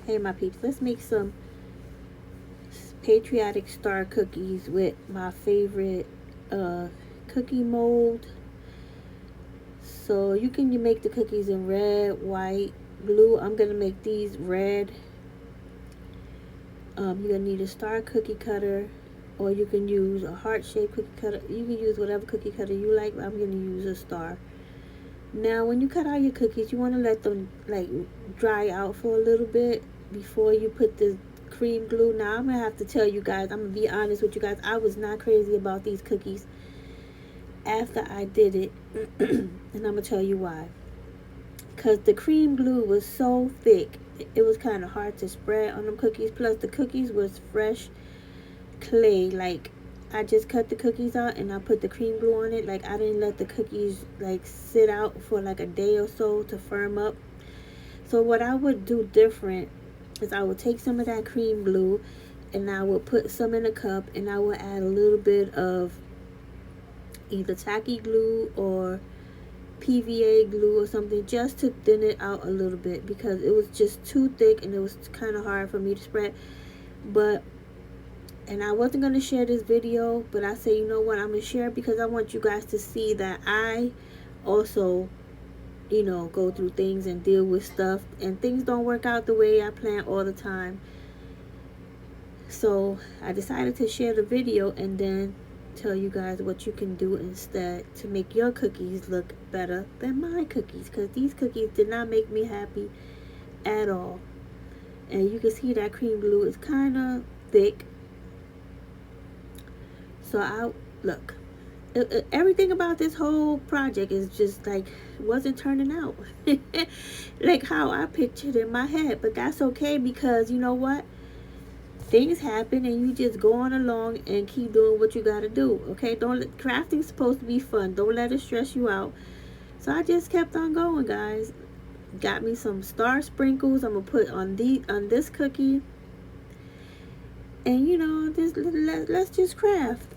Hey my peeps, let's make some Patriotic star cookies with my favorite cookie mold. So you can make the cookies in red, white, blue. I'm gonna make these red. You're gonna need a star cookie cutter, or you can use a heart-shaped cookie cutter. You can use whatever cookie cutter you like. I'm gonna use a star. Now when you cut out your cookies, you want to let them like dry out for a little bit before you put the cream glue. Now I'm gonna have to tell you guys, I'm gonna be honest with you guys, I was not crazy about these cookies after I did it. And I'm gonna tell you why. Because the cream glue was so thick, it was kind of hard to spread on them cookies. Plus the cookies was fresh clay. Like I just cut the cookies out and I put the cream glue on it. Like I didn't let the cookies like sit out for like a day or so to firm up. So what I would do different is I would take some of that cream glue and I would put some in a cup and I would add a little bit of either tacky glue or PVA glue or something, just to thin it out a little bit, because it was just too thick and it was kind of hard for me to spread. But and I wasn't going to share this video, but I say, you know what, I'm going to share it because I want you guys to see that I also, you know, go through things and deal with stuff, and things don't work out the way I plan all the time. So I decided to share the video and then tell you guys what you can do instead to make your cookies look better than my cookies, because these cookies did not make me happy at all. And you can see that cream glue is kind of thick. So I look, everything about this whole project is just like wasn't turning out like how I pictured in my head. But that's okay, because you know what, things happen and you just go on along and keep doing what you gotta do. Okay, don't crafting's supposed to be fun. Don't let it stress you out. So I just kept on going, guys. Got me some star sprinkles I'm gonna put on this cookie, and you know, let's just craft.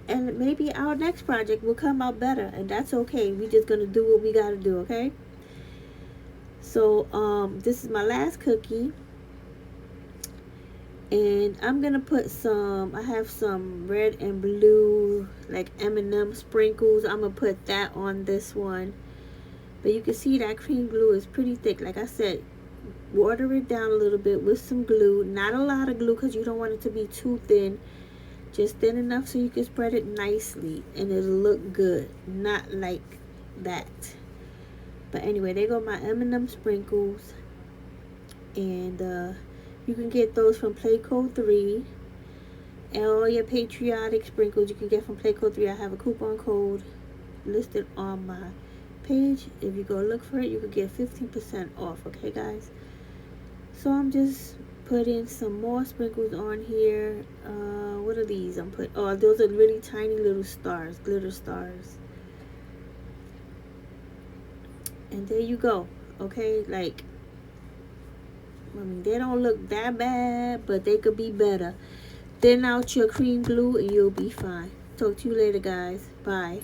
And maybe our next project will come out better, and that's okay. We just gonna do what we gotta do, okay? So this is my last cookie, and I'm gonna put some, I have some red and blue like M&M sprinkles. I'm gonna put that on this one. But you can see that cream glue is pretty thick. Like I said, water it down a little bit with some glue. Not a lot of glue, because you don't want it to be too thin. Just thin enough so you can spread it nicely and it'll look good. Not like that. But anyway, there go my M&M sprinkles. And you can get those from Playco 3. And all your Patriotic sprinkles you can get from Playco 3. I have a coupon code listed on my page. If you go look for it, you can get 15% off. Okay, guys? So I'm just putting some more sprinkles on here. What are these? Oh, those are really tiny little stars, glitter stars. And there you go. Okay, like, I mean, they don't look that bad, but they could be better. Thin out your cream glue and you'll be fine. Talk to you later, guys. Bye.